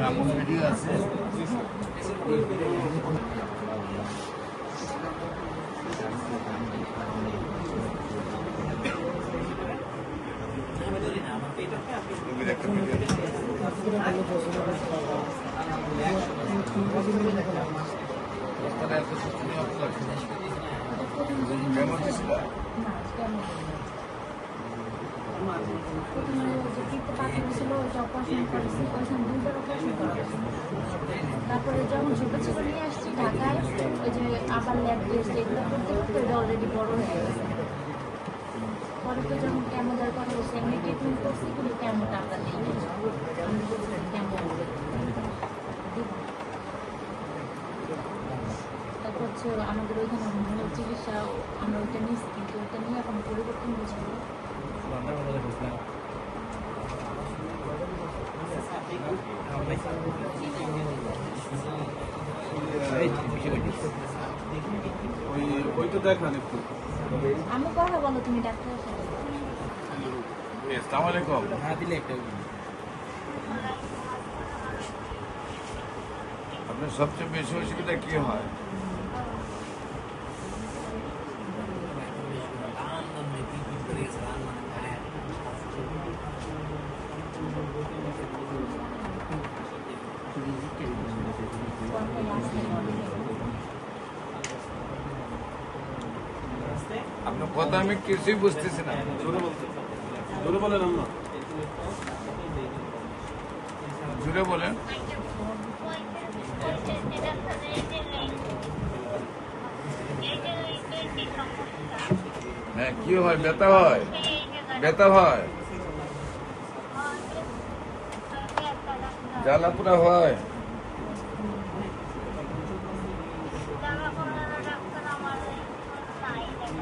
আমার ভিডিও আছে। কেমন ছিল? তারপরে যখন ছোট ছোট নিয়ে আসছি ঢাকায়, ওই যে আবার ল্যাব টেস্ট এগুলো করতে করতে এটা অলরেডি বড় হয়ে গেছে। পরে তো যখন কেমন দেওয়ার কথা বলছে এমনি ট্রিটমেন্ট করছি, কিন্তু কেমনটা আমরা নেই কেমন। তারপর হচ্ছে আমাদের ওইখানে হোমিও চিকিৎসা আমরা ওইটা নিয়েছি, কিন্তু ওইটা নিয়ে এখন পরিবর্তন বুঝবো। ওইটা দেখান একটু। আমি কথা বলো, তুমি ডাক্তারের সাথে। আসসালামু আলাইকুম। আপনার সবচেয়ে বেশি অসুবিধা কি হয়? আপনার কথা আমি কিছুই বুঝতেছি না। জোরে বলেন আম্মা। জুড়ে বলেন। হ্যাঁ, কি হয়? ব্যথা হয়? ব্যথা হয়? জ্বালা পোড়া হয়?